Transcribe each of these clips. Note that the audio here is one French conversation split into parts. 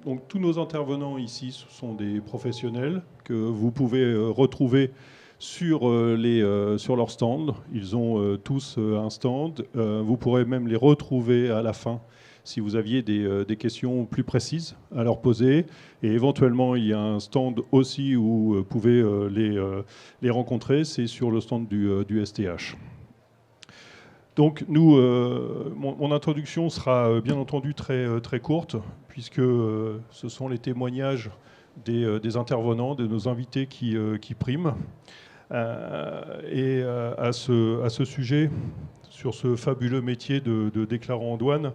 Donc tous nos intervenants ici, ce sont des professionnels que vous pouvez retrouver sur leur stand. Ils ont tous un stand. Vous pourrez même les retrouver à la fin si vous aviez des questions plus précises à leur poser. Et éventuellement, il y a un stand aussi où vous pouvez les rencontrer. C'est sur le stand du STH. Donc mon introduction sera bien entendu très courte, puisque ce sont les témoignages des intervenants, de nos invités qui priment. À ce sujet, sur ce fabuleux métier de déclarant en douane,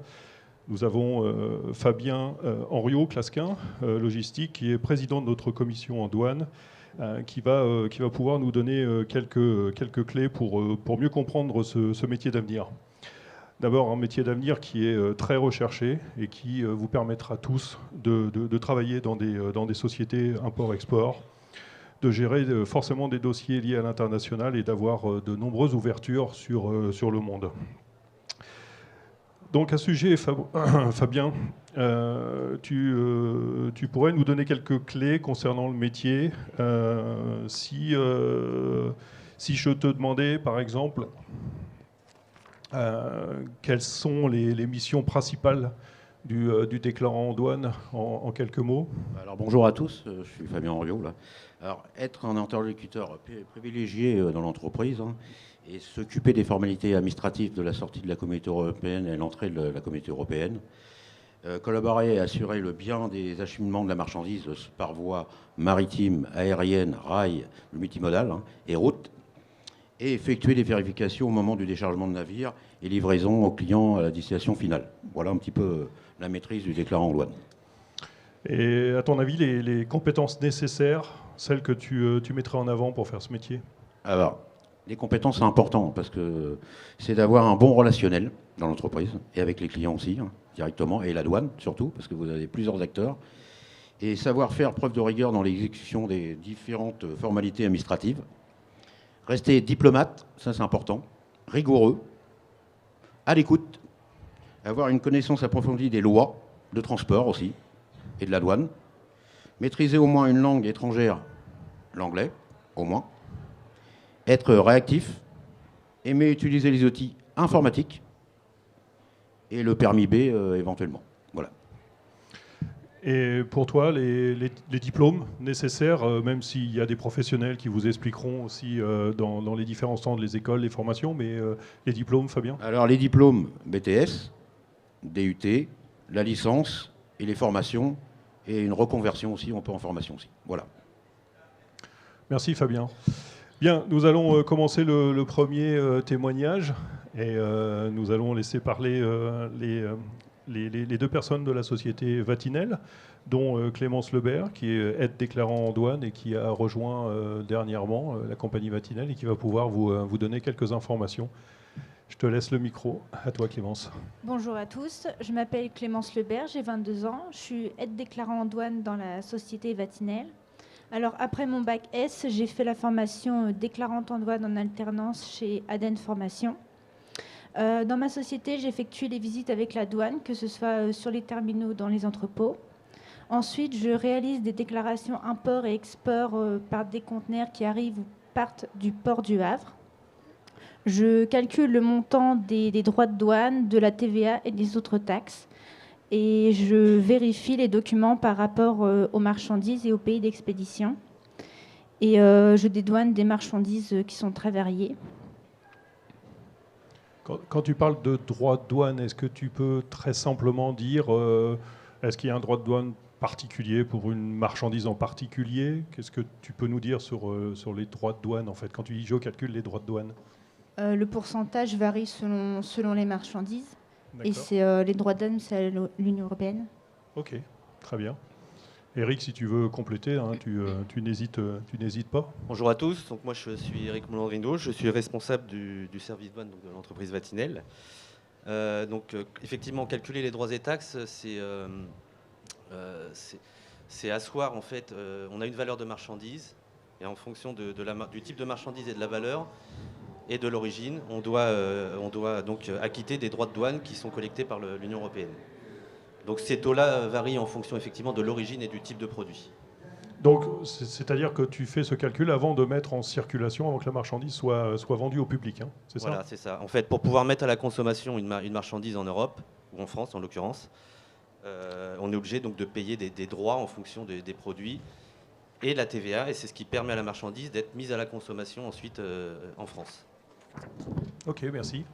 nous avons Fabien Henriot, Clasquin, logistique, qui est président de notre commission en douane, qui va pouvoir nous donner quelques clés pour mieux comprendre ce métier d'avenir. D'abord, un métier d'avenir qui est très recherché et qui vous permettra tous de travailler dans des sociétés import-export, de gérer forcément des dossiers liés à l'international et d'avoir de nombreuses ouvertures sur le monde. Donc à ce sujet, Fabien, tu pourrais nous donner quelques clés concernant le métier. Si je te demandais, par exemple, quelles sont les missions principales du déclarant en douane en quelques mots? Alors bonjour à tous, je suis Fabien Henriot là. Alors être un interlocuteur privilégié dans l'entreprise et s'occuper des formalités administratives de la sortie de la Communauté européenne et l'entrée de la Communauté européenne, collaborer et assurer le bien des acheminements de la marchandise par voie maritime, aérienne, rail, le multimodal et route, et effectuer des vérifications au moment du déchargement de navire et livraison aux clients à la destination finale. Voilà un petit peu la maîtrise du déclarant en douane. Et à ton avis, les compétences nécessaires, celles que tu mettrais en avant pour faire ce métier? Alors, les compétences, c'est important parce que c'est d'avoir un bon relationnel dans l'entreprise et avec les clients aussi, directement, et la douane surtout, parce que vous avez plusieurs acteurs. Et savoir faire preuve de rigueur dans l'exécution des différentes formalités administratives. Rester diplomate, ça c'est important, rigoureux, à l'écoute, avoir une connaissance approfondie des lois de transport aussi, et de la douane, maîtriser au moins une langue étrangère, l'anglais, au moins, être réactif, aimer utiliser les outils informatiques et le permis B éventuellement. Voilà. Et pour toi, les diplômes nécessaires, même s'il y a des professionnels qui vous expliqueront aussi dans les différents stands, les écoles, les formations, mais les diplômes, Fabien? Alors les diplômes BTS, DUT, la licence et les formations, et une reconversion aussi, on peut en formation aussi. Voilà. Merci Fabien. Bien, nous allons commencer le premier témoignage et nous allons laisser parler les deux personnes de la société Vatinel, dont Clémence Lebert, qui est aide déclarant en douane et qui a rejoint dernièrement la compagnie Vatinel et qui va pouvoir vous donner quelques informations. Je te laisse le micro. À toi, Clémence. Bonjour à tous, je m'appelle Clémence Lebert, j'ai 22 ans, je suis aide déclarant en douane dans la société Vatinel. Alors après mon bac S, j'ai fait la formation déclarante en douane en alternance chez Aden Formation. Dans ma société, j'effectue les visites avec la douane, que ce soit sur les terminaux ou dans les entrepôts. Ensuite, je réalise des déclarations import et export par des conteneurs qui arrivent ou partent du port du Havre. Je calcule le montant des droits de douane, de la TVA et des autres taxes. Et je vérifie les documents par rapport aux marchandises et aux pays d'expédition. Et je dédouane des marchandises qui sont très variées. Quand tu parles de droit de douane, est-ce que tu peux très simplement dire est-ce qu'il y a un droit de douane particulier pour une marchandise en particulier? Qu'est-ce que tu peux nous dire sur les droits de douane en fait, quand tu dis je calcule les droits de douane? Le pourcentage varie selon les marchandises. Et c'est les droits de douane, c'est l'Union européenne. Ok, très bien. Eric, si tu veux compléter, tu n'hésites pas. Bonjour à tous, donc moi je suis Eric Molandrindo, je suis responsable du service douane de l'entreprise Vatinel. Effectivement, calculer les droits et taxes, c'est asseoir en fait, on a une valeur de marchandise et en fonction du type de marchandise et de la valeur et de l'origine, on doit donc acquitter des droits de douane qui sont collectés par l'Union européenne. Donc ces taux-là varient en fonction effectivement de l'origine et du type de produit. Donc, c'est-à-dire que tu fais ce calcul avant de mettre en circulation, avant que la marchandise soit vendue au public, hein, c'est ça? Voilà, c'est ça. En fait, pour pouvoir mettre à la consommation une marchandise en Europe, ou en France en l'occurrence, on est obligé donc de payer des droits en fonction des produits et la TVA, et c'est ce qui permet à la marchandise d'être mise à la consommation ensuite en France. Ok, merci.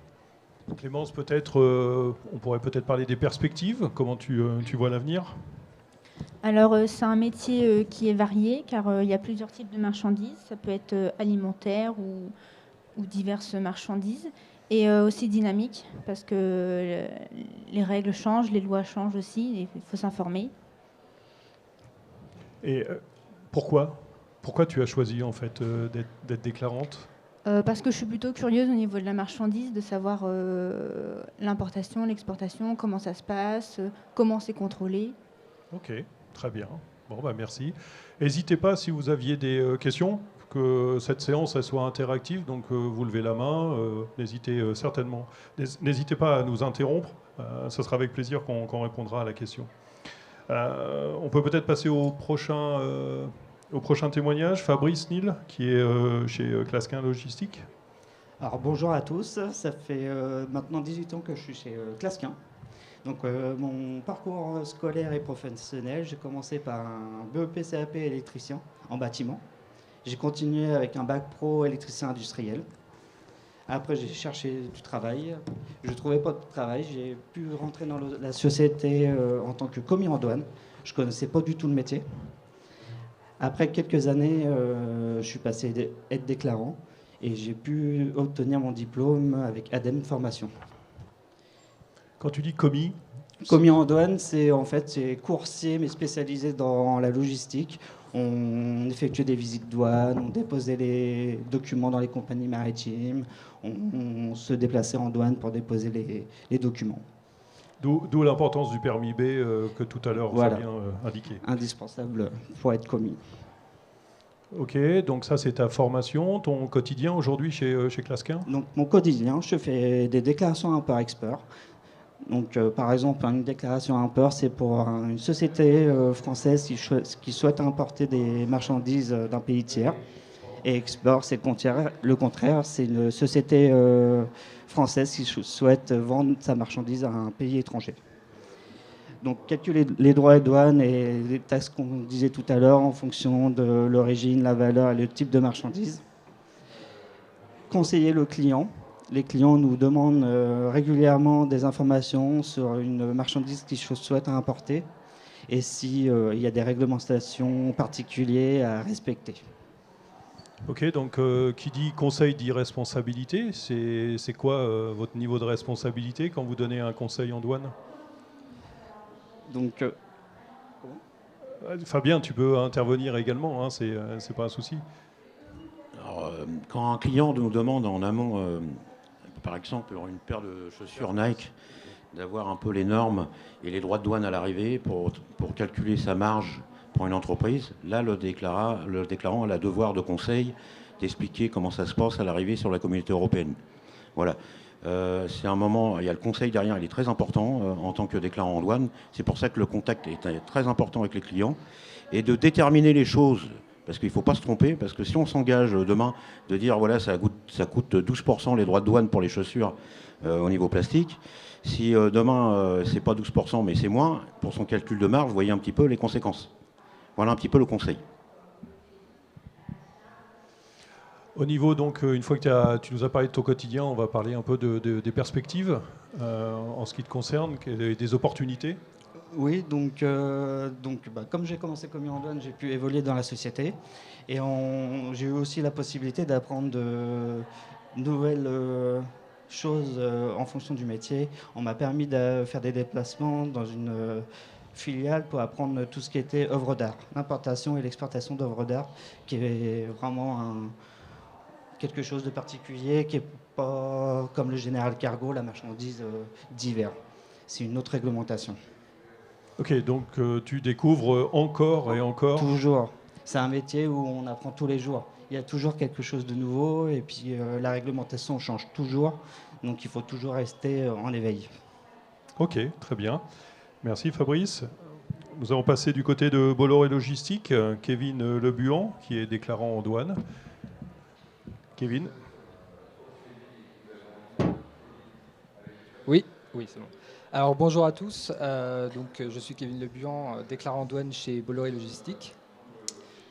Clémence, peut-être, on pourrait peut-être parler des perspectives. Comment tu vois l'avenir? Alors, c'est un métier qui est varié, car il y a plusieurs types de marchandises. Ça peut être alimentaire ou diverses marchandises. Et aussi dynamique, parce que les règles changent, les lois changent aussi, et il faut s'informer. Et pourquoi tu as choisi en fait d'être déclarante? Parce que je suis plutôt curieuse au niveau de la marchandise, de savoir l'importation, l'exportation, comment ça se passe, comment c'est contrôlé. Ok, très bien. Bon, bah merci. N'hésitez pas si vous aviez des questions, que cette séance elle soit interactive, donc vous levez la main, n'hésitez pas à nous interrompre, ce sera avec plaisir qu'on répondra à la question. On peut peut-être passer au prochain témoignage, Fabrice Nil, qui est chez Clasquin Logistique. Alors bonjour à tous, ça fait maintenant 18 ans que je suis chez Clasquin. Donc mon parcours scolaire et professionnel, j'ai commencé par un BEP CAP électricien en bâtiment. J'ai continué avec un bac pro électricien industriel. Après j'ai cherché du travail, je ne trouvais pas de travail, j'ai pu rentrer dans la société en tant que commis en douane. Je ne connaissais pas du tout le métier. Après quelques années, je suis passé aide déclarant et j'ai pu obtenir mon diplôme avec ADEME Formation. Quand tu dis commis? Commis en douane, c'est coursier mais spécialisé dans la logistique. On effectuait des visites douane, on déposait les documents dans les compagnies maritimes, on se déplaçait en douane pour déposer les documents. D'où l'importance du permis B que tout à l'heure voilà. Fabien indiquait. Indispensable pour être commis. Ok, donc ça c'est ta formation, ton quotidien aujourd'hui chez Clasquin? Donc mon quotidien, je fais des déclarations import-export. Donc par exemple, une déclaration import, c'est pour une société française qui souhaite importer des marchandises d'un pays tiers. Et export, c'est le contraire, c'est une société française qui souhaite vendre sa marchandise à un pays étranger. Donc calculer les droits et douanes et les taxes qu'on disait tout à l'heure en fonction de l'origine, la valeur et le type de marchandise. Conseiller le client. Les clients nous demandent régulièrement des informations sur une marchandise qu'ils souhaitent importer et s'il y a des réglementations particulières à respecter. Ok, donc qui dit conseil dit responsabilité. C'est quoi votre niveau de responsabilité quand vous donnez un conseil en douane? Donc, Fabien, tu peux intervenir également, hein, c'est pas un souci. Alors, quand un client nous demande en amont, par exemple, pour une paire de chaussures Nike, d'avoir un peu les normes et les droits de douane à l'arrivée pour calculer sa marge pour une entreprise, là, le déclarant a le devoir de conseil d'expliquer comment ça se passe à l'arrivée sur la communauté européenne. Voilà. C'est un moment, il y a le conseil derrière, il est très important en tant que déclarant en douane. C'est pour ça que le contact est très important avec les clients et de déterminer les choses. Parce qu'il ne faut pas se tromper, parce que si on s'engage demain de dire voilà ça coûte 12% les droits de douane pour les chaussures au niveau plastique, si demain c'est pas 12% mais c'est moins, pour son calcul de marge, vous voyez un petit peu les conséquences. Voilà un petit peu le conseil. Au niveau, donc, une fois que tu nous as parlé de ton quotidien, on va parler un peu des perspectives en ce qui te concerne, des opportunités. Oui, donc comme j'ai commencé commis en douane, j'ai pu évoluer dans la société et j'ai eu aussi la possibilité d'apprendre de nouvelles choses en fonction du métier. On m'a permis de faire des déplacements dans une filiale pour apprendre tout ce qui était œuvres d'art, l'importation et l'exportation d'œuvres d'art, qui est vraiment quelque chose de particulier, qui n'est pas comme le général cargo, la marchandise d'hiver. C'est une autre réglementation. Ok, donc tu découvres encore et encore. Toujours. C'est un métier où on apprend tous les jours. Il y a toujours quelque chose de nouveau et puis la réglementation change toujours. Donc il faut toujours rester en éveil. Ok, très bien. Merci Fabrice. Nous allons passer du côté de Bolloré Logistique, Kevin Lebuan, qui est déclarant en douane. Kevin. Oui, c'est bon. Alors bonjour à tous, je suis Kevin Lebuan, déclarant en douane chez Bolloré Logistique.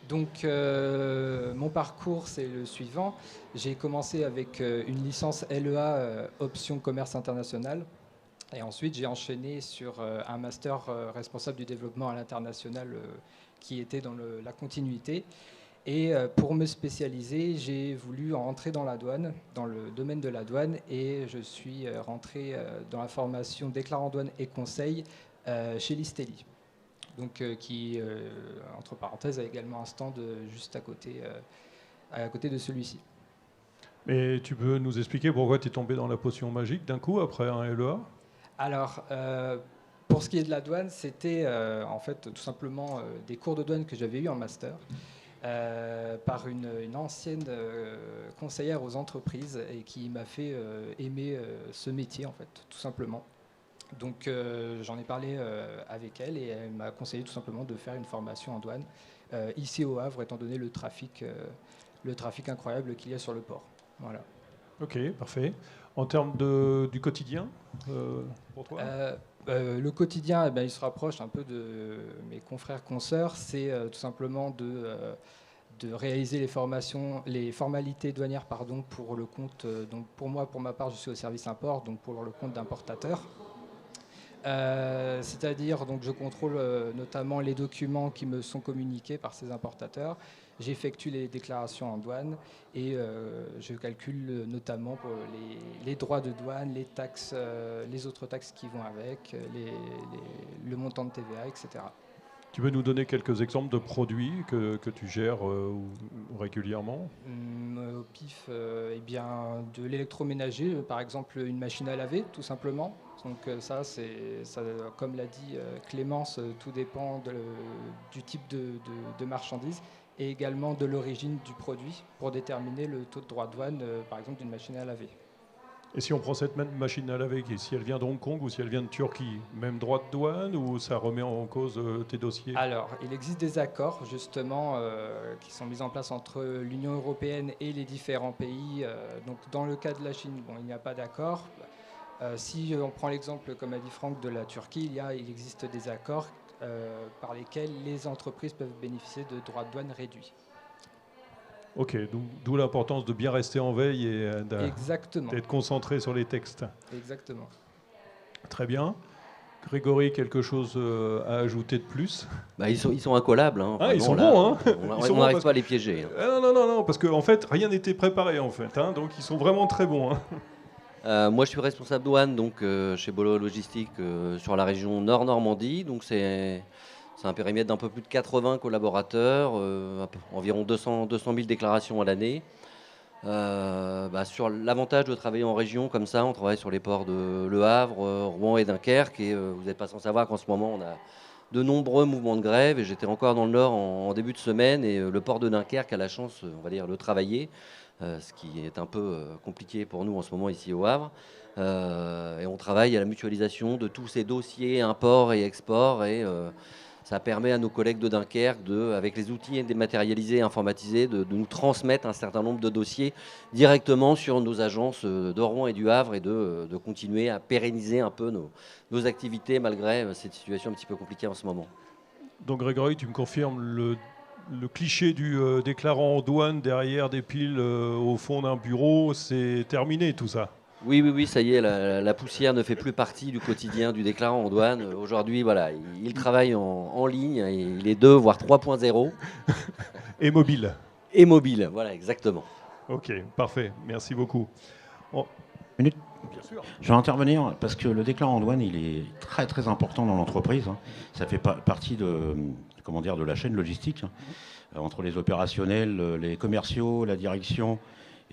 Donc mon parcours c'est le suivant. J'ai commencé avec une licence LEA option commerce international et ensuite j'ai enchaîné sur un master responsable du développement à l'international qui était dans la continuité. Et pour me spécialiser, j'ai voulu rentrer dans la douane, dans le domaine de la douane, et je suis rentré dans la formation déclarant douane et conseil chez Listelli, donc qui, entre parenthèses, a également un stand juste à côté de celui-ci. Mais tu peux nous expliquer pourquoi tu es tombé dans la potion magique d'un coup après un LEA? Alors, pour ce qui est de la douane, c'était en fait tout simplement des cours de douane que j'avais eu en master. Par une ancienne conseillère aux entreprises et qui m'a fait aimer ce métier en fait, tout simplement. Donc j'en ai parlé avec elle et elle m'a conseillé tout simplement de faire une formation en douane ici au Havre, étant donné le trafic incroyable qu'il y a sur le port. Voilà. Ok, parfait. En termes du quotidien, pour toi le quotidien, il se rapproche un peu de mes confrères consoeurs. C'est tout simplement de réaliser les formalités douanières pour le compte. Donc pour ma part, je suis au service import, donc pour le compte d'importateurs. C'est-à-dire, donc je contrôle notamment les documents qui me sont communiqués par ces importateurs. J'effectue les déclarations en douane et je calcule notamment pour les droits de douane, les taxes, les autres taxes qui vont avec, le montant de TVA, etc. Tu peux nous donner quelques exemples de produits que tu gères régulièrement? Au pif, de l'électroménager, par exemple une machine à laver, tout simplement. Donc ça, comme l'a dit Clémence, tout dépend du type de marchandise et également de l'origine du produit pour déterminer le taux de droit de douane, par exemple, d'une machine à laver. Et si on prend cette même machine à laver, si elle vient de Hong Kong ou si elle vient de Turquie, même droit de douane ou ça remet en cause tes dossiers? Alors, il existe des accords, justement, qui sont mis en place entre l'Union européenne et les différents pays. Donc, dans le cas de la Chine, il n'y a pas d'accord. Si on prend l'exemple, comme a dit Franck, de la Turquie, il existe des accords par lesquels les entreprises peuvent bénéficier de droits de douane réduits. Ok, d'où l'importance de bien rester en veille et d'être concentré sur les textes. Exactement. Très bien. Grégory, quelque chose à ajouter de plus? Ils sont incollables. Hein. Ils sont bons. On n'arrive pas à les piéger. Hein. Non, parce qu'en fait, rien n'était préparé, en fait. Donc, ils sont vraiment très bons. Moi, je suis responsable douane chez Bolloré Logistique sur la région Nord-Normandie. Donc, c'est un périmètre d'un peu plus de 80 collaborateurs, environ 200 000 déclarations à l'année. Sur l'avantage de travailler en région comme ça, on travaille sur les ports de Le Havre, Rouen et Dunkerque. Et vous n'êtes pas sans savoir qu'en ce moment, on a de nombreux mouvements de grève. Et j'étais encore dans le Nord en début de semaine. Et le port de Dunkerque a la chance, on va dire, de travailler. Ce qui est un peu compliqué pour nous en ce moment ici au Havre. Et on travaille à la mutualisation de tous ces dossiers import et export. Et ça permet à nos collègues de Dunkerque, avec les outils dématérialisés et informatisés, de nous transmettre un certain nombre de dossiers directement sur nos agences de Rouen et du Havre et de continuer à pérenniser un peu nos activités malgré cette situation un petit peu compliquée en ce moment. Donc Grégory, tu me confirmes le cliché du déclarant en douane derrière des piles au fond d'un bureau, c'est terminé tout ça? Oui, ça y est, la poussière ne fait plus partie du quotidien du déclarant en douane. Aujourd'hui, voilà, il travaille en ligne, il est 2 voire 3.0. Et mobile. Et mobile, voilà, exactement. Ok, parfait, merci beaucoup. Minute. Bien sûr. Je vais intervenir parce que le déclarant en douane, il est très très important dans l'entreprise. Ça fait partie de la chaîne logistique, entre les opérationnels, les commerciaux, la direction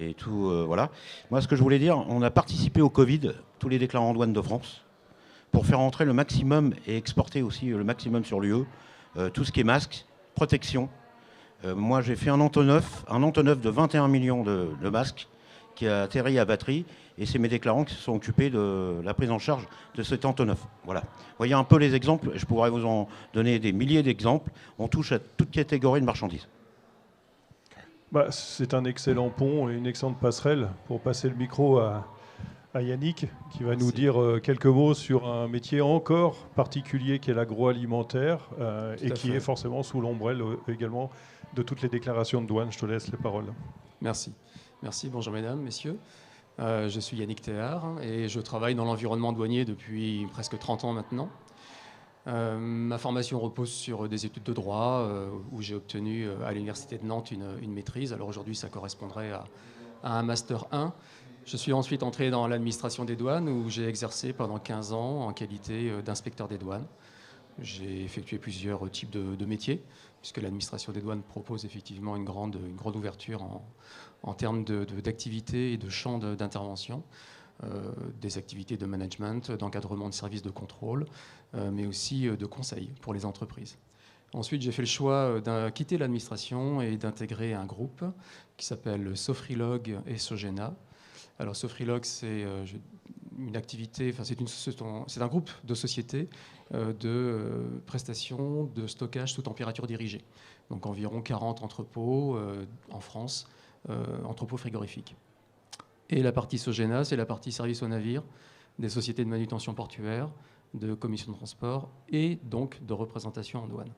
et tout. Voilà. Moi, ce que je voulais dire, on a participé au Covid, tous les déclarants en douane de France, pour faire entrer le maximum et exporter aussi le maximum sur l'UE, tout ce qui est masque, protection. Moi, j'ai fait un Antonov de 21 millions de masques qui a atterri à Vatry, et c'est mes déclarants qui se sont occupés de la prise en charge de cet Antonov. Voilà. Vous voyez un peu les exemples, je pourrais vous en donner des milliers d'exemples. On touche à toute catégorie de marchandises. C'est un excellent pont et une excellente passerelle pour passer le micro à Yannick, qui va nous dire quelques mots sur un métier encore particulier qui est l'agroalimentaire et qui est forcément sous l'ombrelle également de toutes les déclarations de douane. Je te laisse les paroles. Merci. Merci, bonjour mesdames, messieurs. Je suis Yannick Théard et je travaille dans l'environnement douanier depuis presque 30 ans maintenant. Ma formation repose sur des études de droit où j'ai obtenu à l'Université de Nantes une maîtrise. Alors aujourd'hui, ça correspondrait à un Master 1. Je suis ensuite entré dans l'administration des douanes où j'ai exercé pendant 15 ans en qualité d'inspecteur des douanes. J'ai effectué plusieurs types de métiers, puisque l'administration des douanes propose effectivement une grande ouverture en termes d'activités et de champs d'intervention. Des activités de management, d'encadrement de services de contrôle, mais aussi de conseil pour les entreprises. Ensuite, j'ai fait le choix de quitter l'administration et d'intégrer un groupe qui s'appelle Sofrilog et Sogena. Alors Sofrilog, c'est une activité, c'est un groupe de sociétés de prestations de stockage sous température dirigée. Donc environ 40 entrepôts en France, entrepôts frigorifiques. Et la partie Sogena, c'est la partie service au navire, des sociétés de manutention portuaire, de commission de transport et donc de représentation en douane.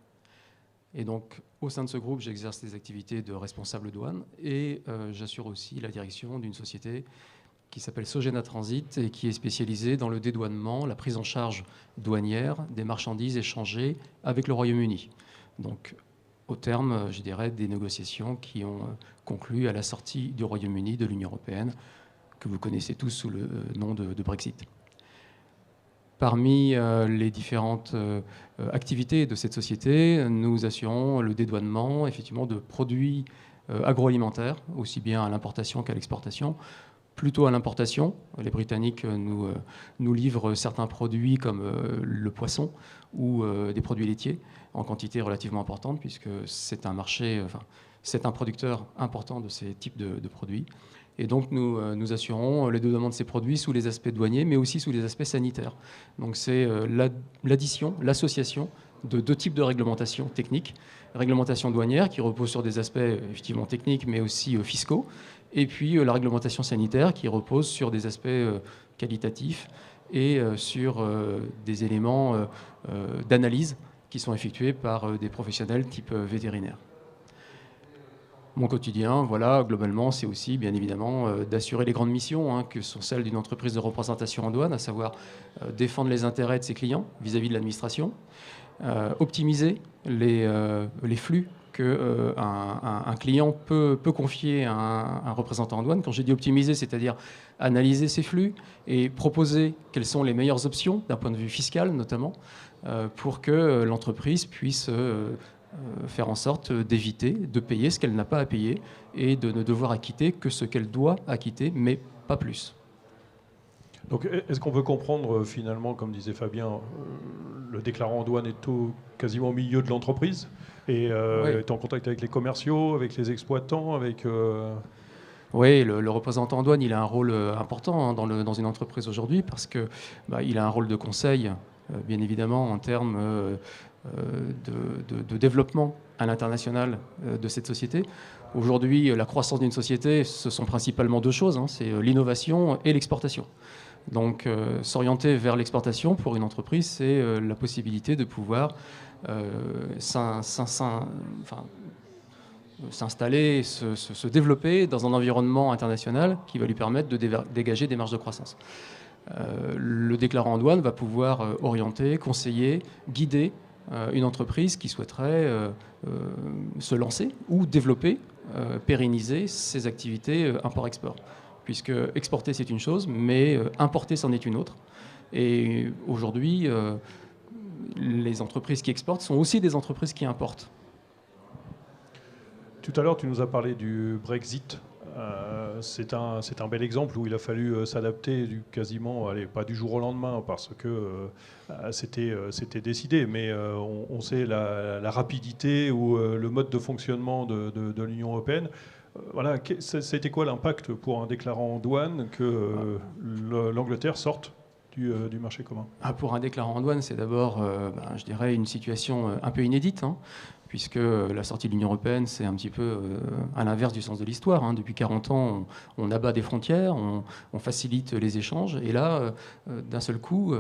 Et donc, au sein de ce groupe, j'exerce des activités de responsable douane et j'assure aussi la direction d'une société qui s'appelle Sogena Transit et qui est spécialisée dans le dédouanement, la prise en charge douanière des marchandises échangées avec le Royaume-Uni. Donc, au terme, je dirais, des négociations qui ont conclu à la sortie du Royaume-Uni de l'Union européenne, que vous connaissez tous sous le nom de Brexit. Parmi les différentes activités de cette société, nous assurons le dédouanement effectivement de produits agroalimentaires, aussi bien à l'importation qu'à l'exportation. Plutôt à l'importation, les Britanniques nous livrent certains produits comme le poisson ou des produits laitiers en quantité relativement importante, puisque c'est un marché, c'est un producteur important de ces types de produits. Et donc, nous assurons les dédouanements de ces produits sous les aspects douaniers, mais aussi sous les aspects sanitaires. Donc, c'est l'addition, l'association de deux types de réglementation technique. Réglementation douanière, qui repose sur des aspects effectivement techniques, mais aussi fiscaux. Et puis, la réglementation sanitaire, qui repose sur des aspects qualitatifs et sur des éléments d'analyse qui sont effectués par des professionnels type vétérinaire. Mon quotidien, voilà, globalement, c'est aussi, bien évidemment, d'assurer les grandes missions que sont celles d'une entreprise de représentation en douane, à savoir défendre les intérêts de ses clients vis-à-vis de l'administration, optimiser les flux qu'un client peut confier à un représentant en douane. Quand j'ai dit optimiser, c'est-à-dire analyser ces flux et proposer quelles sont les meilleures options, d'un point de vue fiscal notamment, pour que l'entreprise puisse faire en sorte d'éviter de payer ce qu'elle n'a pas à payer et de ne devoir acquitter que ce qu'elle doit acquitter, mais pas plus. Donc, est-ce qu'on peut comprendre finalement, comme disait Fabien, le déclarant en douane est quasiment au milieu de l'entreprise et est en contact avec les commerciaux, avec les exploitants, avec... Oui, le représentant en douane, il a un rôle important dans une entreprise aujourd'hui parce qu'il a un rôle de conseil, bien évidemment, en termes de développement à l'international de cette société. Aujourd'hui, la croissance d'une société, ce sont principalement deux choses, c'est l'innovation et l'exportation. Donc, s'orienter vers l'exportation pour une entreprise, c'est la possibilité de pouvoir s'installer, se développer dans un environnement international qui va lui permettre de dégager des marges de croissance. Le déclarant en douane va pouvoir orienter, conseiller, guider une entreprise qui souhaiterait se lancer ou développer, pérenniser ses activités import-export. Puisque exporter, c'est une chose, mais importer, c'en est une autre. Et aujourd'hui, les entreprises qui exportent sont aussi des entreprises qui importent. Tout à l'heure, tu nous as parlé du Brexit. C'est un bel exemple où il a fallu s'adapter quasiment, pas du jour au lendemain, parce que c'était décidé, mais on sait la rapidité ou le mode de fonctionnement de l'Union européenne. voilà, c'était quoi l'impact pour un déclarant en douane que l'Angleterre sorte du marché commun? Pour un déclarant en douane, c'est d'abord, je dirais, une situation un peu inédite, hein, puisque la sortie de l'Union européenne, c'est un petit peu à l'inverse du sens de l'histoire. Hein. Depuis 40 ans, on abat des frontières, on facilite les échanges, et là, d'un seul coup,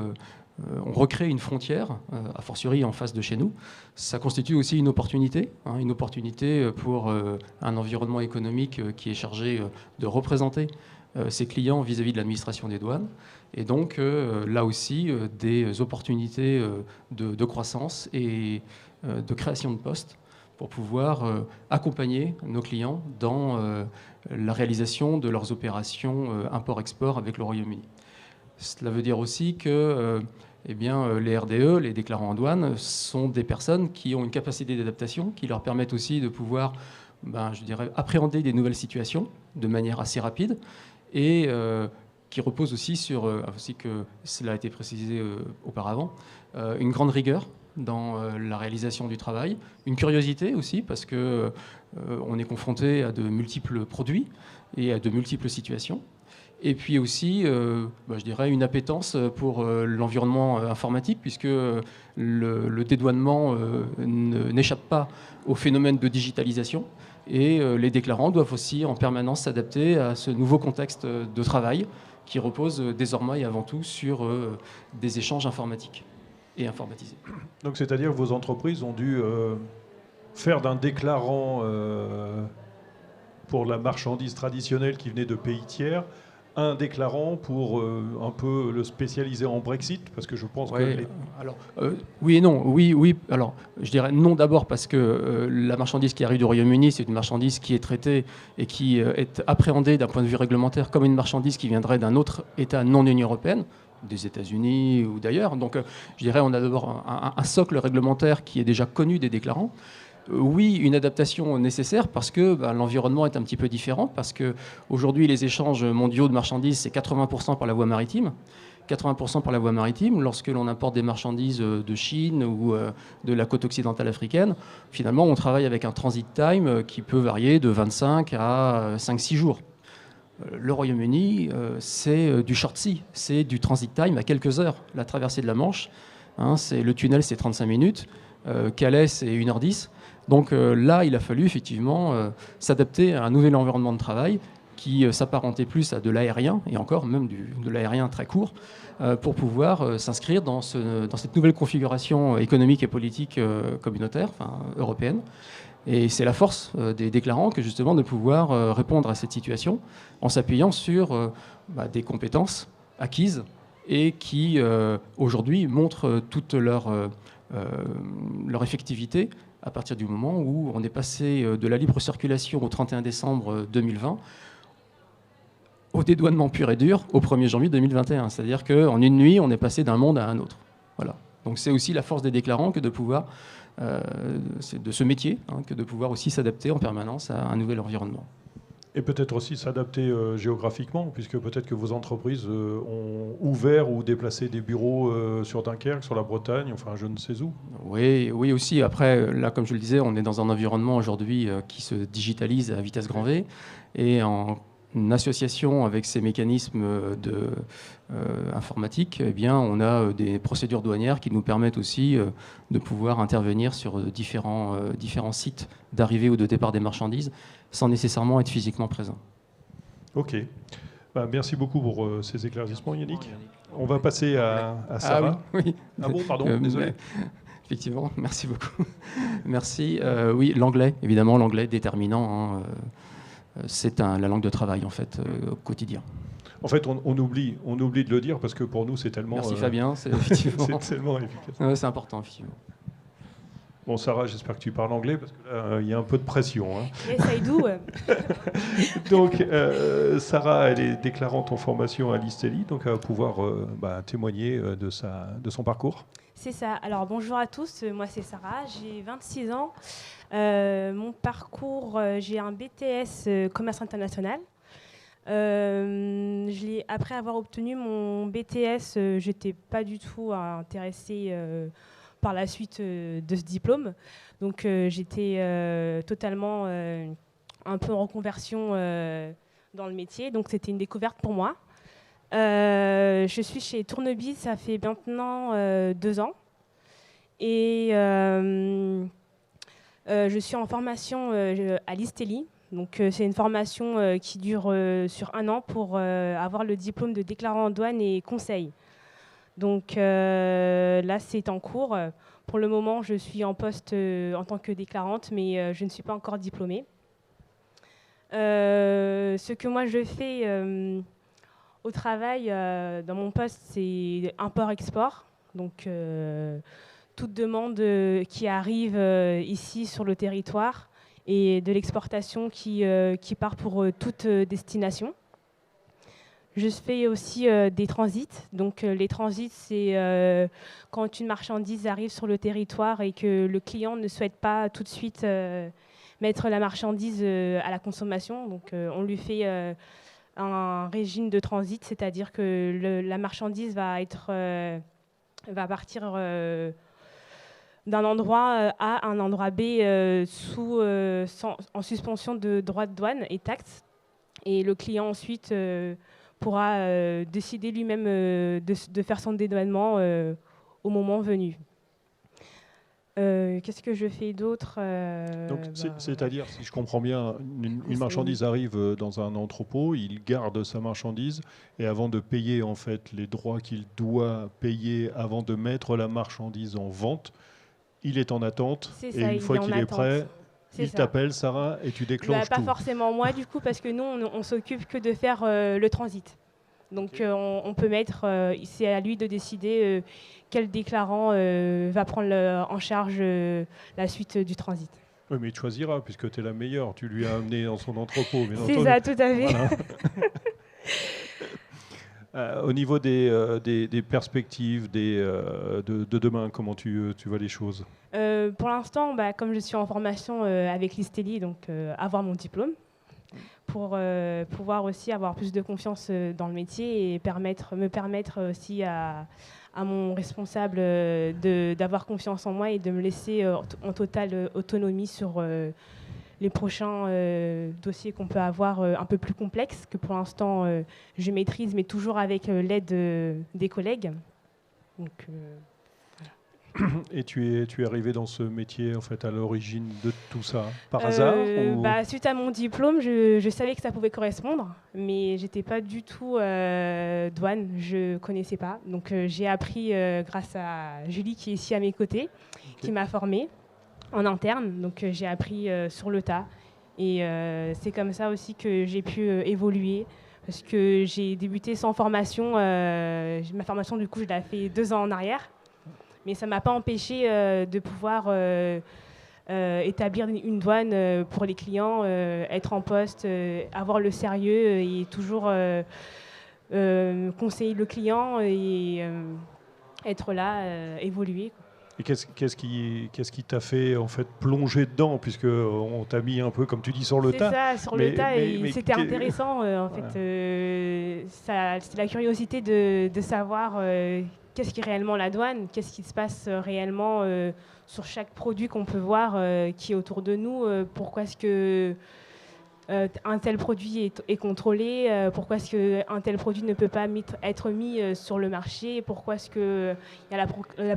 on recrée une frontière, a fortiori en face de chez nous. Ça constitue aussi une opportunité pour un environnement économique qui est chargé de représenter ses clients vis-à-vis de l'administration des douanes. Et donc, là aussi, des opportunités de croissance et de création de postes pour pouvoir accompagner nos clients dans la réalisation de leurs opérations import-export avec le Royaume-Uni. Cela veut dire aussi que les RDE, les déclarants en douane, sont des personnes qui ont une capacité d'adaptation qui leur permettent aussi de pouvoir, appréhender des nouvelles situations de manière assez rapide et qui repose aussi sur, aussi que cela a été précisé auparavant, une grande rigueur dans la réalisation du travail, une curiosité aussi, parce que on est confronté à de multiples produits et à de multiples situations. Et puis aussi, une appétence pour l'environnement informatique, puisque le dédouanement n'échappe pas au phénomène de digitalisation. Et les déclarants doivent aussi en permanence s'adapter à ce nouveau contexte de travail qui repose désormais et avant tout sur des échanges informatiques et informatisés. Donc c'est-à-dire que vos entreprises ont dû faire d'un déclarant pour la marchandise traditionnelle qui venait de pays tiers un déclarant pour un peu le spécialiser en Brexit, parce que je pense que... Oui et non. Oui. Alors, je dirais non d'abord parce que la marchandise qui arrive du Royaume-Uni, c'est une marchandise qui est traitée et qui est appréhendée d'un point de vue réglementaire comme une marchandise qui viendrait d'un autre État non Union européenne, des États-Unis ou d'ailleurs. Donc, je dirais on a d'abord un socle réglementaire qui est déjà connu des déclarants. Oui, une adaptation nécessaire parce que l'environnement est un petit peu différent, parce qu'aujourd'hui, les échanges mondiaux de marchandises, c'est 80% par la voie maritime. 80% par la voie maritime. Lorsque l'on importe des marchandises de Chine ou de la côte occidentale africaine, finalement, on travaille avec un transit time qui peut varier de 25 à 5-6 jours. Le Royaume-Uni, c'est du short sea, c'est du transit time à quelques heures. La traversée de la Manche, le tunnel, c'est 35 minutes. Calais, c'est 1h10. Donc là, il a fallu effectivement s'adapter à un nouvel environnement de travail qui s'apparentait plus à de l'aérien, et encore même de l'aérien très court, pour pouvoir s'inscrire dans cette nouvelle configuration économique et politique communautaire, européenne. Et c'est la force des déclarants que justement de pouvoir répondre à cette situation en s'appuyant sur des compétences acquises et qui aujourd'hui montrent toute leur effectivité à partir du moment où on est passé de la libre circulation au 31 décembre 2020 au dédouanement pur et dur au 1er janvier 2021. C'est-à-dire qu'en une nuit, on est passé d'un monde à un autre. Voilà. Donc c'est aussi la force des déclarants que de pouvoir, de ce métier, que de pouvoir aussi s'adapter en permanence à un nouvel environnement. Et peut-être aussi s'adapter géographiquement, puisque peut-être que vos entreprises ont ouvert ou déplacé des bureaux sur Dunkerque, sur la Bretagne, enfin je ne sais où. Oui aussi. Après, là, comme je le disais, on est dans un environnement aujourd'hui qui se digitalise à vitesse grand V. Et en association avec ces mécanismes informatiques, on a des procédures douanières qui nous permettent aussi de pouvoir intervenir sur différents sites d'arrivée ou de départ des marchandises sans nécessairement être physiquement présent. Ok. Merci beaucoup pour ces éclaircissements, Yannick. On va passer à Sarah. Oui. Ah bon, pardon, désolé. Effectivement, merci beaucoup. Merci. Oui, l'anglais, évidemment, l'anglais déterminant. C'est la langue de travail, en fait, au quotidien. En fait, on oublie de le dire parce que pour nous, c'est tellement... Merci Fabien, c'est effectivement... c'est tellement efficace. C'est important, effectivement. Bon, Sarah, j'espère que tu parles anglais parce que là, il y a un peu de pression. Yes, I do. Donc, Sarah, elle est déclarante en formation à l'ISTELI, donc elle va pouvoir témoigner de son parcours. C'est ça. Alors, bonjour à tous. Moi, c'est Sarah. J'ai 26 ans. Mon parcours, j'ai un BTS commerce international. Après avoir obtenu mon BTS, j'étais pas du tout intéressée par la suite de ce diplôme. Donc j'étais totalement un peu en reconversion dans le métier. Donc c'était une découverte pour moi. Je suis chez Tournevis, ça fait maintenant 2 ans. Et je suis en formation à l'ISTELI. Donc c'est une formation qui dure sur 1 an pour avoir le diplôme de déclarant en douane et conseil. Donc là, c'est en cours. Pour le moment, je suis en poste en tant que déclarante, mais je ne suis pas encore diplômée. Ce que moi, je fais au travail, dans mon poste, c'est import-export. Donc toute demande qui arrive ici sur le territoire et de l'exportation qui part pour toute destination. Je fais aussi des transits. Donc les transits, c'est quand une marchandise arrive sur le territoire et que le client ne souhaite pas tout de suite mettre la marchandise à la consommation. Donc on lui fait un régime de transit, c'est-à-dire que la marchandise va partir d'un endroit A à un endroit B en suspension de droits de douane et taxes. Et le client ensuite pourra décider lui-même de faire son dédouanement au moment venu. Qu'est-ce que je fais d'autre Donc, c'est-à-dire, si je comprends bien, une marchandise arrive dans un entrepôt, il garde sa marchandise et avant de payer en fait les droits qu'il doit payer avant de mettre la marchandise en vente, il est en attente et une fois qu'il est prêt, il t'appelle, Sarah, et tu déclenches pas tout. forcément moi du coup, parce que nous on s'occupe que de faire le transit. Donc on peut mettre, c'est à lui de décider quel déclarant va prendre en charge la suite du transit. Oui, mais il te choisira puisque tu es la meilleure. Tu lui as amené dans son entrepôt. C'est ça, tout à fait. Voilà. Au niveau des perspectives de demain, comment tu vois les choses? Pour l'instant, comme je suis en formation avec l'ISTELI, donc avoir mon diplôme, pour pouvoir aussi avoir plus de confiance dans le métier et me permettre aussi à mon responsable d'avoir confiance en moi et de me laisser en totale autonomie sur les prochains dossiers qu'on peut avoir un peu plus complexes, que pour l'instant je maîtrise, mais toujours avec l'aide des collègues. Donc, Et tu es arrivé dans ce métier en fait à l'origine de tout ça par hasard ou... Suite à mon diplôme, je savais que ça pouvait correspondre, mais j'étais pas du tout douane, je connaissais pas. Donc j'ai appris grâce à Julie qui est ici à mes côtés, qui m'a formée en interne. Donc j'ai appris sur le tas et c'est comme ça aussi que j'ai pu évoluer. Parce que j'ai débuté sans formation, ma formation du coup je l'ai fait 2 ans en arrière. Mais ça ne m'a pas empêché de pouvoir établir une douane pour les clients, être en poste, avoir le sérieux et toujours conseiller le client et être là, évoluer. Et qu'est-ce qui t'a fait en fait plonger dedans, puisque on t'a mis un peu comme tu dis sur le tas. C'est ça, sur le tas, et c'était intéressant en fait. C'est la curiosité de savoir qu'est-ce qui est réellement la douane, qu'est-ce qui se passe réellement sur chaque produit qu'on peut voir qui est autour de nous, pourquoi est-ce que un tel produit est contrôlé, pourquoi est-ce qu'un tel produit ne peut pas être mis sur le marché, pourquoi est-ce qu'il y a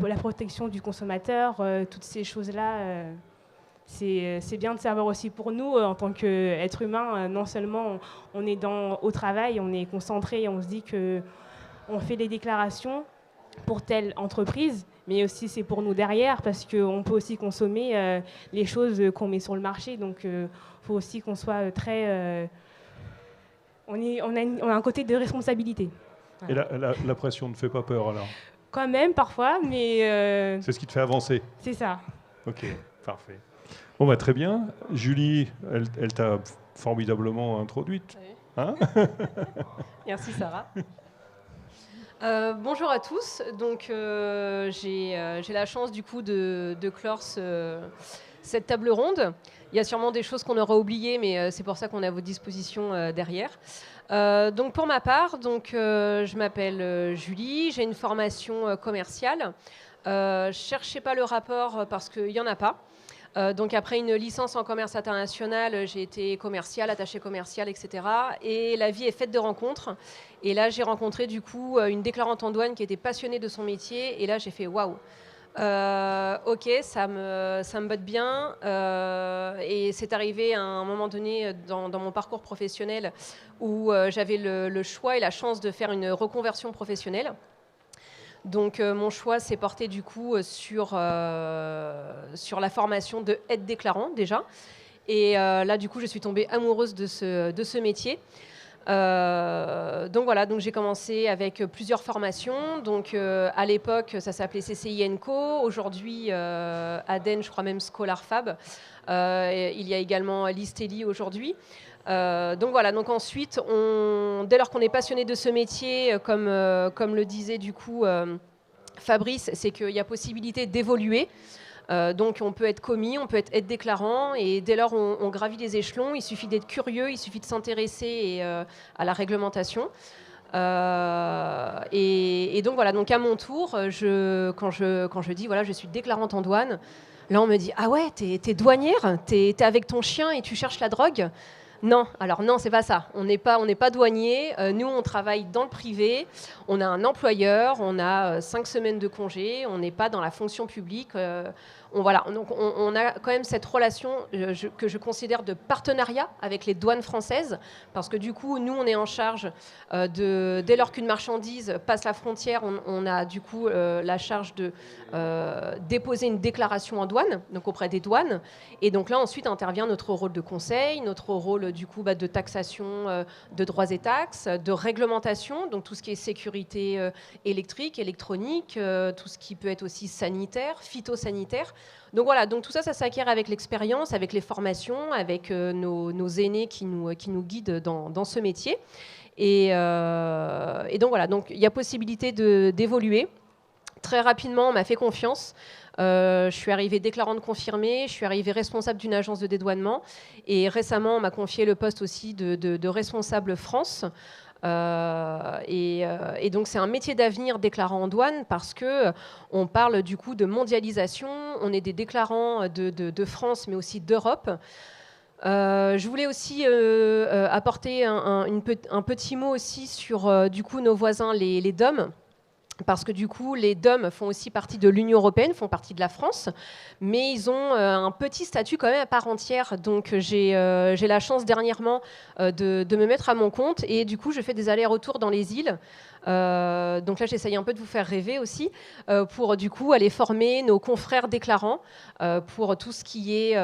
la protection du consommateur, toutes ces choses-là. C'est bien de savoir aussi pour nous, en tant qu'être humain, non seulement on est au travail, on est concentré, on se dit qu'on fait les déclarations pour telle entreprise, mais aussi c'est pour nous derrière, parce qu'on peut aussi consommer les choses qu'on met sur le marché. Donc il faut aussi qu'on soit très... on a un côté de responsabilité. Voilà. Et la pression ne fait pas peur alors? Quand même, parfois, mais... C'est ce qui te fait avancer? C'est ça. Ok, parfait. Bon, très bien. Julie, elle t'a formidablement introduite. Oui. Hein? Merci Sarah. Bonjour à tous. Donc j'ai la chance du coup de clore cette table ronde. Il y a sûrement des choses qu'on aura oubliées, mais c'est pour ça qu'on est à votre disposition derrière. Donc pour ma part, je m'appelle Julie, j'ai une formation commerciale. Cherchez pas le rapport parce qu'il n'y en a pas. Donc après une licence en commerce international, j'ai été commerciale, attachée commerciale, etc. Et la vie est faite de rencontres. Et là, j'ai rencontré du coup une déclarante en douane qui était passionnée de son métier. Et là, j'ai fait waouh. Ok, ça me botte bien. Et c'est arrivé à un moment donné dans mon parcours professionnel où j'avais le choix et la chance de faire une reconversion professionnelle. Donc mon choix s'est porté du coup sur la formation de aide déclarant déjà. Et là du coup je suis tombée amoureuse de ce métier. Donc voilà, donc j'ai commencé avec plusieurs formations. Donc à l'époque ça s'appelait CCI & Co. Aujourd'hui Aden, je crois même Scholar Fab. Il y a également Listelli aujourd'hui. Donc voilà, donc ensuite, dès lors qu'on est passionné de ce métier, comme le disait du coup Fabrice, c'est qu'il y a possibilité d'évoluer. Donc on peut être commis, on peut être aide-déclarant, et dès lors on gravit les échelons, il suffit d'être curieux, il suffit de s'intéresser à la réglementation. Et donc voilà, donc à mon tour, quand je dis voilà, je suis déclarante en douane, là on me dit ah ouais, t'es douanière, t'es avec ton chien et tu cherches la drogue. Non, alors non, c'est pas ça. On n'est pas douanier. Nous, on travaille dans le privé. On a un employeur. On a 5 semaines de congé. On n'est pas dans la fonction publique. Voilà. Donc, on a quand même cette relation que je considère de partenariat avec les douanes françaises, parce que du coup, nous, on est en charge dès lors qu'une marchandise passe la frontière, on a du coup la charge de déposer une déclaration en douane, donc auprès des douanes. Et donc là, ensuite, intervient notre rôle de conseil, notre rôle du coup de taxation de droits et taxes, de réglementation, donc tout ce qui est sécurité électrique, électronique, tout ce qui peut être aussi sanitaire, phytosanitaire. Donc voilà, donc tout ça, ça s'acquiert avec l'expérience, avec les formations, avec nos aînés qui nous guident dans ce métier. Et donc voilà, donc il y a possibilité d'évoluer. Très rapidement, on m'a fait confiance. Je suis arrivée déclarante confirmée, je suis arrivée responsable d'une agence de dédouanement, et récemment on m'a confié le poste aussi de responsable France. Et donc c'est un métier d'avenir déclarant en douane, parce que on parle du coup de mondialisation. On est des déclarants de France mais aussi d'Europe. Je voulais aussi apporter un petit mot aussi sur du coup nos voisins les DOM. Parce que du coup, les DOM font aussi partie de l'Union européenne, font partie de la France, mais ils ont un petit statut quand même à part entière. Donc j'ai la chance dernièrement de me mettre à mon compte, et du coup, je fais des allers-retours dans les îles. Donc là, j'essaye un peu de vous faire rêver aussi, pour du coup aller former nos confrères déclarants pour tout ce qui est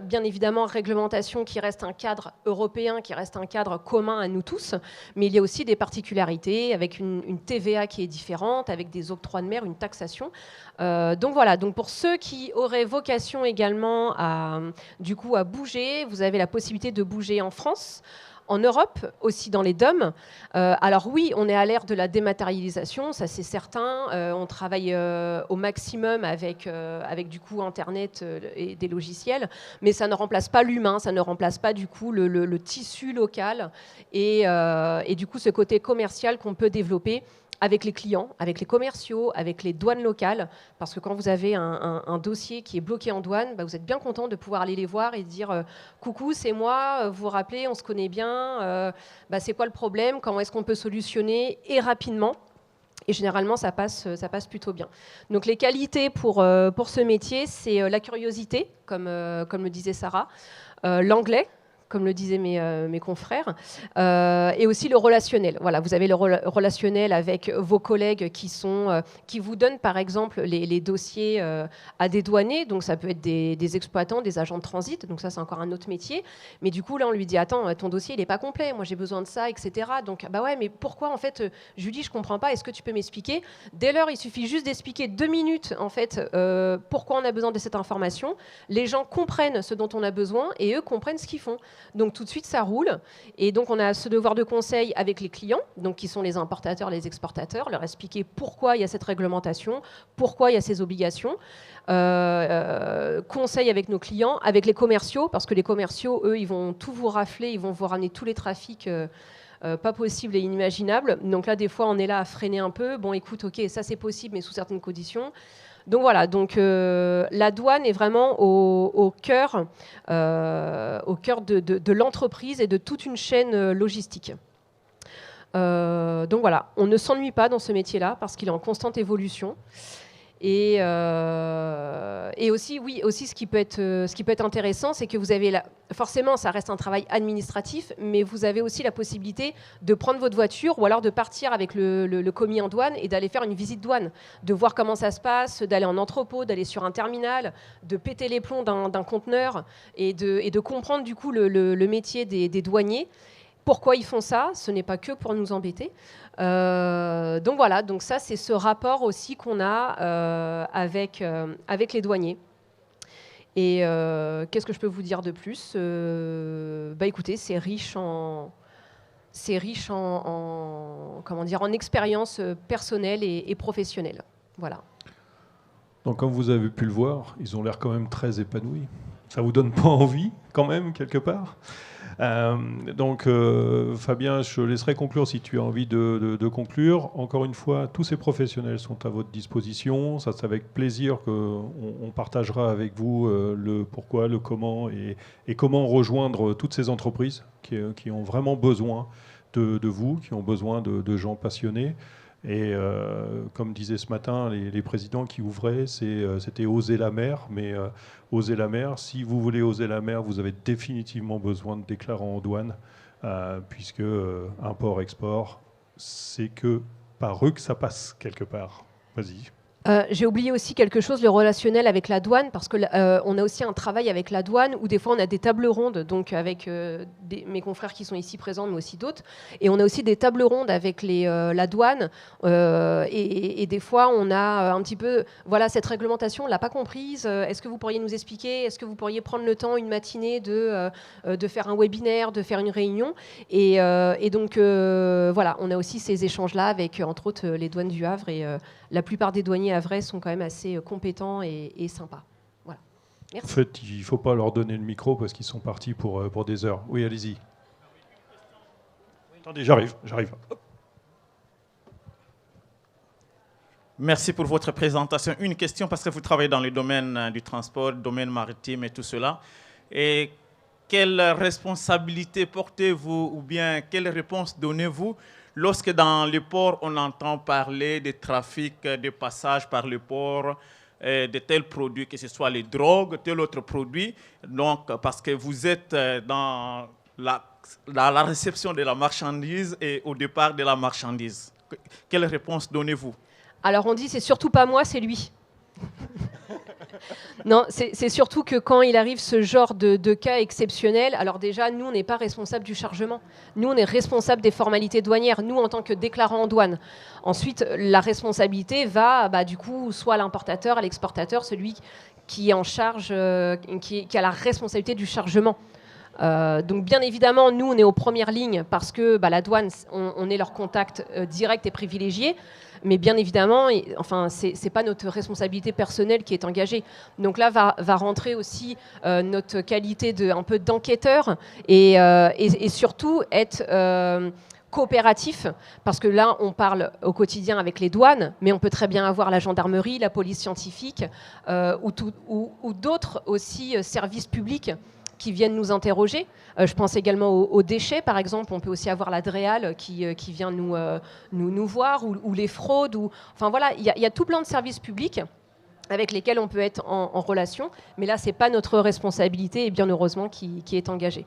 bien évidemment réglementation, qui reste un cadre européen, qui reste un cadre commun à nous tous, mais il y a aussi des particularités avec une TVA qui est différente, avec des octrois de mer, une taxation. Donc voilà, donc pour ceux qui auraient vocation également à bouger, vous avez la possibilité de bouger en France, en Europe, aussi dans les DOM. Alors oui, on est à l'ère de la dématérialisation, ça c'est certain. On travaille au maximum avec du coup Internet et des logiciels, mais ça ne remplace pas l'humain, ça ne remplace pas du coup le tissu local et du coup ce côté commercial qu'on peut développer avec les clients, avec les commerciaux, avec les douanes locales, parce que quand vous avez un dossier qui est bloqué en douane, vous êtes bien content de pouvoir aller les voir et dire coucou, c'est moi, vous vous rappelez, on se connaît bien, c'est quoi le problème, comment est-ce qu'on peut solutionner, et rapidement. Et généralement, ça passe plutôt bien. Donc les qualités pour ce métier, c'est la curiosité, comme le disait Sarah, l'anglais, comme le disaient mes confrères, et aussi le relationnel. Voilà, vous avez le relationnel avec vos collègues qui vous donnent par exemple les dossiers à dédouaner, donc ça peut être des exploitants, des agents de transit, donc ça c'est encore un autre métier, mais du coup là on lui dit attends, ton dossier il n'est pas complet, moi j'ai besoin de ça, etc. Donc bah ouais, mais pourquoi en fait Julie, je comprends pas, est-ce que tu peux m'expliquer? Dès lors, il suffit juste d'expliquer 2 minutes en fait pourquoi on a besoin de cette information, les gens comprennent ce dont on a besoin et eux comprennent ce qu'ils font. Donc tout de suite ça roule, et donc on a ce devoir de conseil avec les clients, donc qui sont les importateurs, les exportateurs, leur expliquer pourquoi il y a cette réglementation, pourquoi il y a ces obligations. Conseil avec nos clients, avec les commerciaux, parce que les commerciaux, eux, ils vont tout vous rafler, ils vont vous ramener tous les trafics pas possibles et inimaginables. Donc là, des fois, on est là à freiner un peu. Bon, écoute, ok, ça c'est possible, mais sous certaines conditions. Donc voilà, donc, la douane est vraiment au cœur de l'entreprise et de toute une chaîne logistique. Donc voilà, on ne s'ennuie pas dans ce métier-là parce qu'il est en constante évolution. Et aussi, oui, aussi ce qui peut être intéressant, c'est que vous avez forcément, ça reste un travail administratif, mais vous avez aussi la possibilité de prendre votre voiture ou alors de partir avec le commis en douane et d'aller faire une visite douane, de voir comment ça se passe, d'aller en entrepôt, d'aller sur un terminal, de péter les plombs d'un conteneur et de comprendre du coup le métier des douaniers. Pourquoi ils font ça? Ce n'est pas que pour nous embêter. Donc voilà, donc ça c'est ce rapport aussi qu'on a avec les douaniers. Et qu'est-ce que je peux vous dire de plus? Écoutez, c'est riche en comment dire, en expérience personnelle et professionnelle. Voilà. Donc comme vous avez pu le voir, ils ont l'air quand même très épanouis. Ça vous donne pas envie quand même quelque part? Fabien, je laisserai conclure si tu as envie de conclure. Encore une fois, tous ces professionnels sont à votre disposition. Ça, c'est avec plaisir qu'on partagera avec vous le pourquoi, le comment et comment rejoindre toutes ces entreprises qui ont vraiment besoin de vous, qui ont besoin de gens passionnés. Et comme disaient ce matin les présidents qui ouvraient, c'était oser la mer. Mais oser la mer, si vous voulez oser la mer, vous avez définitivement besoin de déclarants en douane, puisque import-export, c'est que par eux que ça passe quelque part. Vas-y. J'ai oublié aussi quelque chose, le relationnel avec la douane, parce que on a aussi un travail avec la douane où des fois on a des tables rondes, donc avec mes confrères qui sont ici présents, mais aussi d'autres, et on a aussi des tables rondes avec la douane, et des fois on a un petit peu, voilà, cette réglementation, on l'a pas comprise. Est-ce que vous pourriez nous expliquer? Est-ce que vous pourriez prendre le temps, une matinée, de faire un webinaire, de faire une réunion? Et donc voilà, on a aussi ces échanges-là avec, entre autres, les douanes du Havre, et la plupart des douaniers havrais sont quand même assez compétents et sympas. Voilà. Merci. En fait, il ne faut pas leur donner le micro parce qu'ils sont partis pour des heures. Oui, allez-y. Attendez, j'arrive. Hop. Merci pour votre présentation. Une question, parce que vous travaillez dans le domaine du transport, domaine maritime et tout cela. Et quelle responsabilité portez-vous ou bien quelle réponse donnez-vous lorsque dans le port, on entend parler de trafic, de passage par le port, de tels produits, que ce soit les drogues, tel autre produit, donc parce que vous êtes dans la réception de la marchandise et au départ de la marchandise. Quelle réponse donnez-vous? Alors on dit, c'est surtout pas moi, c'est lui. Non, c'est surtout que quand il arrive ce genre de cas exceptionnels, alors déjà, nous, on n'est pas responsable du chargement. Nous, on est responsable des formalités douanières, nous, en tant que déclarant en douane. Ensuite, la responsabilité va, du coup, soit à l'importateur, à l'exportateur, celui qui est en charge, qui a la responsabilité du chargement. Donc, bien évidemment, nous, on est aux premières lignes parce que la douane, on est leur contact direct et privilégié. Mais bien évidemment, enfin, c'est pas notre responsabilité personnelle qui est engagée. Donc là, va rentrer aussi notre qualité un peu d'enquêteur et surtout être coopératif, parce que là, on parle au quotidien avec les douanes, mais on peut très bien avoir la gendarmerie, la police scientifique ou d'autres aussi services publics qui viennent nous interroger. Je pense également aux déchets, par exemple. On peut aussi avoir la DREAL qui vient nous voir, ou les fraudes. Enfin voilà, il y a tout plein de services publics avec lesquels on peut être en relation. Mais là, ce n'est pas notre responsabilité, et bien heureusement qui est engagée.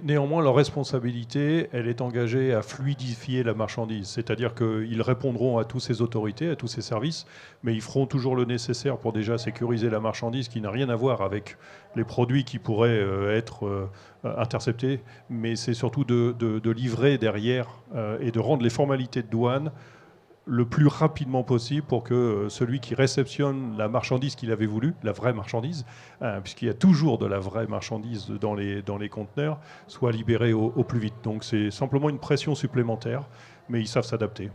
Néanmoins, leur responsabilité, elle est engagée à fluidifier la marchandise. C'est-à-dire qu'ils répondront à toutes ces autorités, à tous ces services, mais ils feront toujours le nécessaire pour déjà sécuriser la marchandise, qui n'a rien à voir avec les produits qui pourraient être interceptés. Mais c'est surtout de livrer derrière et de rendre les formalités de douane le plus rapidement possible pour que celui qui réceptionne la marchandise qu'il avait voulu, la vraie marchandise, puisqu'il y a toujours de la vraie marchandise dans les conteneurs, soit libéré au plus vite. Donc c'est simplement une pression supplémentaire, mais ils savent s'adapter.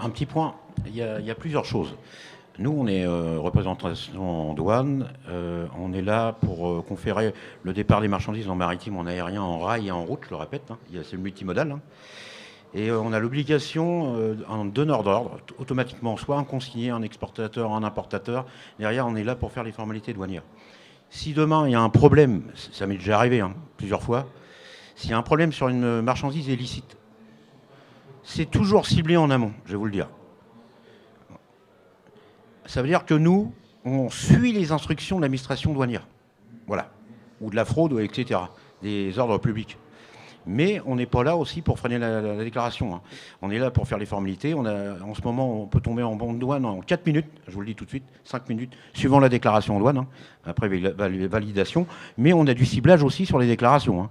Un petit point, il y a plusieurs choses. Nous, on est représentation en douane, on est là pour conférer le départ des marchandises en maritime, en aérien, en rail et en route, je le répète, c'est le multimodal. Et on a l'obligation, un donneur d'ordre, automatiquement, soit un consigné, un exportateur, un importateur. Derrière, on est là pour faire les formalités douanières. Si demain, il y a un problème, ça m'est déjà arrivé plusieurs fois, s'il y a un problème sur une marchandise illicite, c'est toujours ciblé en amont, je vais vous le dire. Ça veut dire que nous, on suit les instructions de l'administration douanière. Voilà. Ou de la fraude, etc. Des ordres publics. Mais on n'est pas là aussi pour freiner la déclaration. Hein. On est là pour faire les formalités. En ce moment, on peut tomber en bon de douane en 4 minutes, je vous le dis tout de suite, 5 minutes, suivant la déclaration en douane, hein, après validation. Mais on a du ciblage aussi sur les déclarations.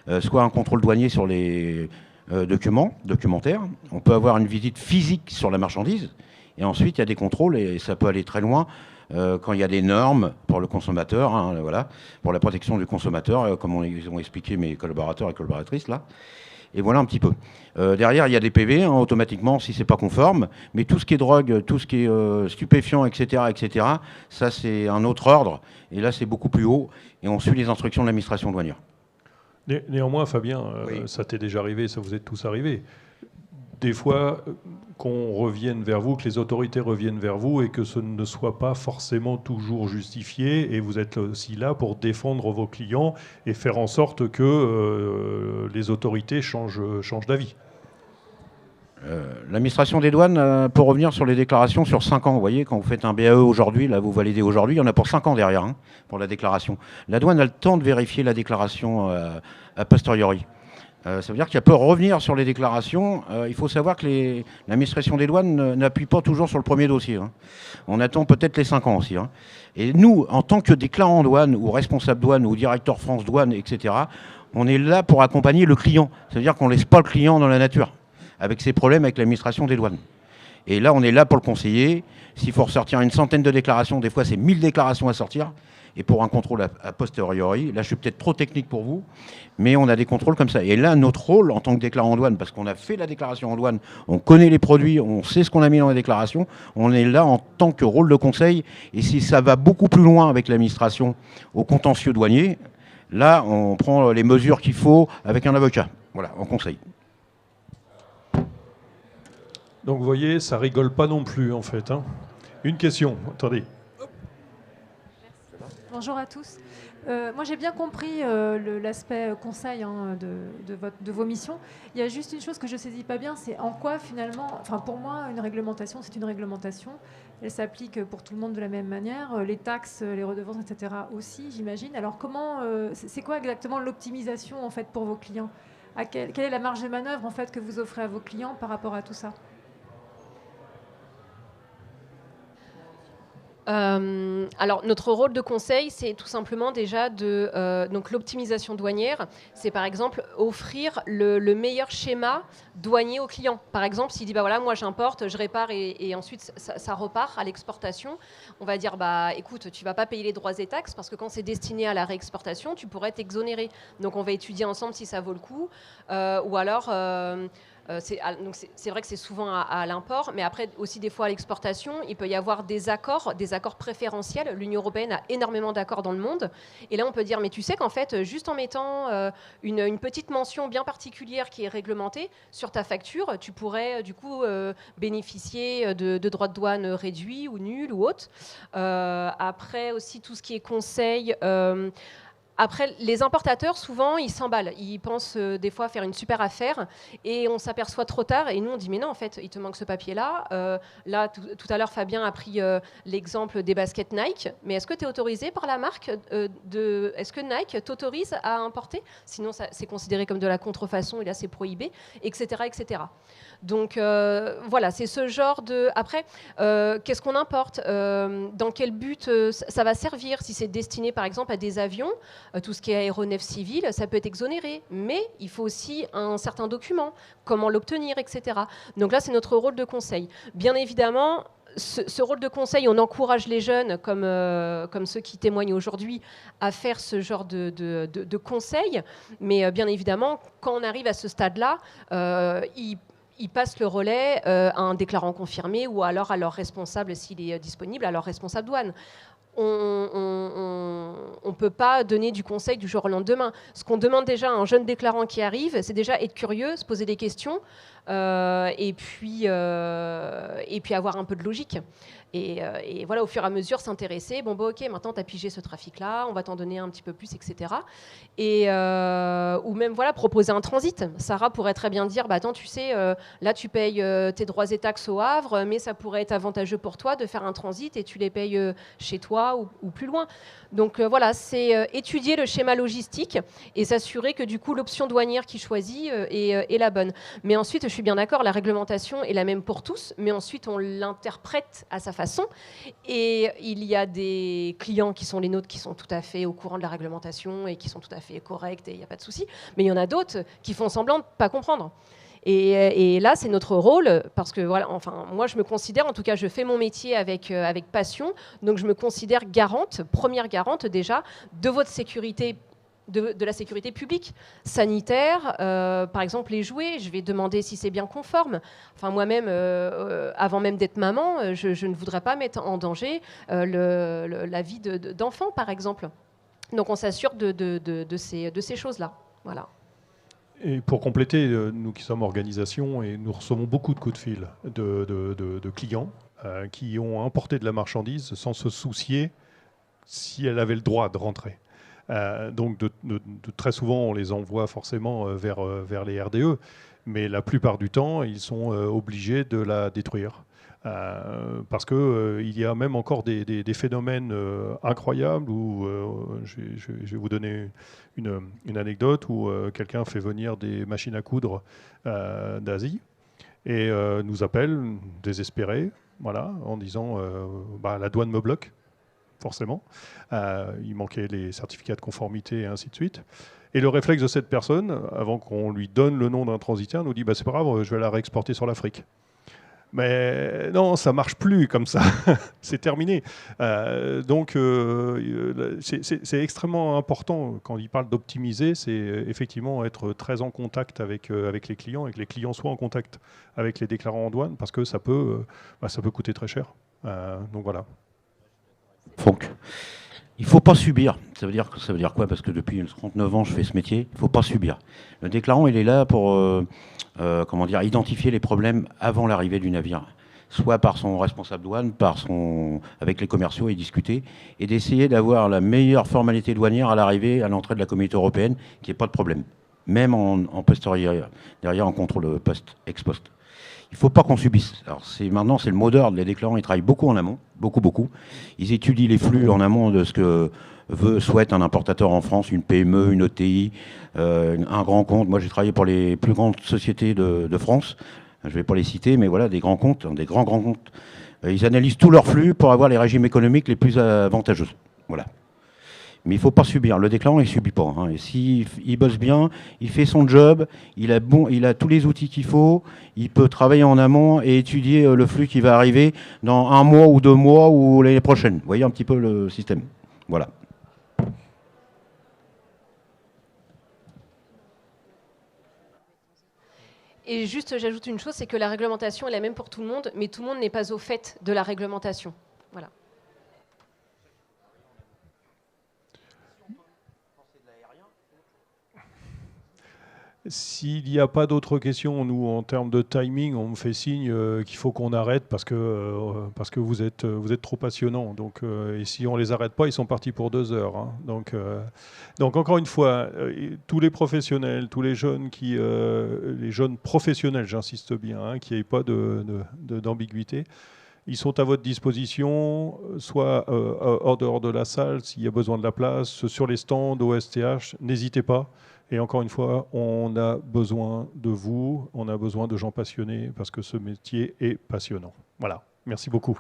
Hein. Soit un contrôle douanier sur les documentaires. On peut avoir une visite physique sur la marchandise. Et ensuite, il y a des contrôles, et ça peut aller très loin. Quand il y a des normes pour le consommateur, hein, voilà, pour la protection du consommateur, comme ils ont expliqué mes collaborateurs et collaboratrices là. Et voilà un petit peu. Derrière, il y a des PV, hein, automatiquement, si c'est pas conforme. Mais tout ce qui est drogue, tout ce qui est stupéfiant, etc., ça c'est un autre ordre. Et là, c'est beaucoup plus haut. Et on suit les instructions de l'administration douanière. Néanmoins, Fabien, Oui. ça t'est déjà arrivé, ça vous est tous arrivé. Des fois, qu'on revienne vers vous, que les autorités reviennent vers vous et que ce ne soit pas forcément toujours justifié. Et vous êtes aussi là pour défendre vos clients et faire en sorte que les autorités changent d'avis. L'administration des douanes, pour revenir sur les déclarations sur 5 ans, vous voyez, quand vous faites un BAE aujourd'hui, là vous validez aujourd'hui, il y en a pour 5 ans derrière, hein, pour la déclaration. La douane a le temps de vérifier la déclaration a posteriori. Ça veut dire qu'elle peut revenir sur les déclarations. Il faut savoir que l'administration des douanes n'appuie pas toujours sur le premier dossier. Hein. On attend peut-être les 5 ans aussi. Hein. Et nous, en tant que déclarant douane, ou responsable douane, ou directeur France douane, etc., on est là pour accompagner le client. Ça veut dire qu'on ne laisse pas le client dans la nature, avec ses problèmes avec l'administration des douanes. Et là, on est là pour le conseiller. S'il faut ressortir une centaine de déclarations, des fois c'est 1000 déclarations à sortir. Et pour un contrôle a posteriori, là je suis peut-être trop technique pour vous, mais on a des contrôles comme ça. Et là, notre rôle en tant que déclarant en douane, parce qu'on a fait la déclaration en douane, on connaît les produits, on sait ce qu'on a mis dans la déclaration, on est là en tant que rôle de conseil. Et si ça va beaucoup plus loin avec l'administration au contentieux douanier, là on prend les mesures qu'il faut avec un avocat. Voilà, en conseil. Donc vous voyez, ça rigole pas non plus en fait. Hein. Une question, attendez. Bonjour à tous. Moi, j'ai bien compris l'aspect conseil hein, de vos missions. Il y a juste une chose que je ne saisis pas bien, c'est en quoi finalement, enfin pour moi, une réglementation, c'est une réglementation. Elle s'applique pour tout le monde de la même manière. Les taxes, les redevances, etc. aussi, j'imagine. Alors comment, c'est quoi exactement l'optimisation en fait pour vos clients? Quelle est la marge de manœuvre en fait que vous offrez à vos clients par rapport à tout ça? Alors notre rôle de conseil, c'est tout simplement déjà donc l'optimisation douanière, c'est par exemple offrir le meilleur schéma douanier au client. Par exemple, s'il dit bah voilà, moi j'importe, je répare et ensuite ça repart à l'exportation, on va dire bah écoute, tu vas pas payer les droits et taxes parce que quand c'est destiné à la réexportation, tu pourrais t'exonérer. Donc on va étudier ensemble si ça vaut le coup, ou alors c'est vrai que c'est souvent à l'import, mais après aussi des fois à l'exportation, il peut y avoir des accords préférentiels. L'Union européenne a énormément d'accords dans le monde. Et là, on peut dire, mais tu sais qu'en fait, juste en mettant une petite mention bien particulière qui est réglementée sur ta facture, tu pourrais du coup bénéficier de droits de douane réduits ou nuls ou autres. Après aussi, tout ce qui est conseil... Après, les importateurs, souvent, ils s'emballent. Ils pensent des fois faire une super affaire et on s'aperçoit trop tard. Et nous, on dit, mais non, en fait, il te manque ce papier-là. Là, tout à l'heure, Fabien a pris l'exemple des baskets Nike. Mais est-ce que tu es autorisé par la marque est-ce que Nike t'autorise à importer? Sinon, c'est considéré comme de la contrefaçon et là, c'est prohibé, etc., etc. Donc, voilà, c'est ce genre de... Après, qu'est-ce qu'on importe? Dans quel but ça va servir? Si c'est destiné, par exemple, à des avions, tout ce qui est aéronef civil, ça peut être exonéré, mais il faut aussi un certain document, comment l'obtenir, etc. Donc là, c'est notre rôle de conseil. Bien évidemment, ce rôle de conseil, on encourage les jeunes, comme ceux qui témoignent aujourd'hui, à faire ce genre de conseil, mais bien évidemment, quand on arrive à ce stade-là, ils passent le relais à un déclarant confirmé ou alors à leur responsable, s'il est disponible, à leur responsable douane. on ne peut pas donner du conseil du jour au lendemain. Ce qu'on demande déjà à un jeune déclarant qui arrive, c'est déjà être curieux, se poser des questions, et puis avoir un peu de logique. Et voilà, au fur et à mesure, s'intéresser. Bon, ok, maintenant, tu as pigé ce trafic-là, on va t'en donner un petit peu plus, etc. Ou même, voilà, proposer un transit. Sarah pourrait très bien dire, bah, attends, tu sais, là, tu payes tes droits et taxes au Havre, mais ça pourrait être avantageux pour toi de faire un transit et tu les payes chez toi ou plus loin. Donc, voilà, c'est étudier le schéma logistique et s'assurer que, du coup, l'option douanière qu'il choisit est la bonne. Mais ensuite, je suis bien d'accord, la réglementation est la même pour tous, mais ensuite, on l'interprète à sa façon. Et il y a des clients qui sont les nôtres qui sont tout à fait au courant de la réglementation et qui sont tout à fait corrects et il n'y a pas de souci. Mais il y en a d'autres qui font semblant de ne pas comprendre. Et là, c'est notre rôle, parce que voilà, enfin, moi, je me considère, en tout cas, je fais mon métier avec passion, donc je me considère garante, première garante déjà, de votre sécurité, de la sécurité publique, sanitaire, par exemple les jouets, je vais demander si c'est bien conforme. Enfin, moi-même, avant même d'être maman, je ne voudrais pas mettre en danger la vie d'enfants, par exemple. Donc on s'assure de ces choses-là. Voilà. Et pour compléter, nous qui sommes organisation, et nous recevons beaucoup de coups de fil de clients qui ont importé de la marchandise sans se soucier si elle avait le droit de rentrer. Donc très souvent, on les envoie forcément vers les RDE, mais la plupart du temps, ils sont obligés de la détruire. Parce qu'il y a même encore des phénomènes incroyables où, je vais vous donner une anecdote, où quelqu'un fait venir des machines à coudre d'Asie et nous appelle désespéré, voilà, en disant la douane me bloque. Forcément. Il manquait les certificats de conformité et ainsi de suite. Et le réflexe de cette personne, avant qu'on lui donne le nom d'un transitaire, nous dit c'est pas grave, je vais la réexporter sur l'Afrique. Mais non, ça marche plus comme ça. C'est terminé. Donc, c'est extrêmement important quand il parle d'optimiser, c'est effectivement être très en contact avec les clients et que les clients soient en contact avec les déclarants en douane parce que ça peut coûter très cher. Donc voilà. Franck, il ne faut pas subir. Ça veut dire quoi? Parce que depuis 39 ans, je fais ce métier. Il ne faut pas subir. Le déclarant, il est là pour identifier les problèmes avant l'arrivée du navire. Soit par son responsable douane, avec les commerciaux et discuter, et d'essayer d'avoir la meilleure formalité douanière à l'arrivée, à l'entrée de la communauté européenne, qu'il n'y ait pas de problème. Même en postérieur, derrière, en contrôle ex-post. Il ne faut pas qu'on subisse. Alors maintenant, c'est le mot d'ordre. Les déclarants, ils travaillent beaucoup en amont, beaucoup. Ils étudient les flux en amont de ce que souhaite un importateur en France, une PME, une ETI, un grand compte. Moi, j'ai travaillé pour les plus grandes sociétés de France. Je ne vais pas les citer, mais voilà, des grands comptes, des grands comptes. Ils analysent tous leurs flux pour avoir les régimes économiques les plus avantageux. Voilà. Mais il ne faut pas subir. Le déclarant, il ne subit pas. Et s'il bosse bien, il fait son job, il a tous les outils qu'il faut, il peut travailler en amont et étudier le flux qui va arriver dans 1 mois ou 2 mois ou l'année prochaine. Vous voyez un petit peu le système. Voilà. Et juste, j'ajoute une chose, c'est que la réglementation est la même pour tout le monde, mais tout le monde n'est pas au fait de la réglementation. Voilà. S'il n'y a pas d'autres questions, nous, en termes de timing, on me fait signe qu'il faut qu'on arrête parce que vous êtes trop passionnants. Donc, et si on ne les arrête pas, ils sont partis pour 2 heures. Hein. Donc, encore une fois, tous les professionnels, tous les jeunes les jeunes professionnels, j'insiste bien, hein, qu'il n'y ait pas d'ambiguïté, ils sont à votre disposition, soit hors dehors de la salle, s'il y a besoin de la place, sur les stands, au STH, n'hésitez pas. Et encore une fois, on a besoin de vous, on a besoin de gens passionnés parce que ce métier est passionnant. Voilà, merci beaucoup.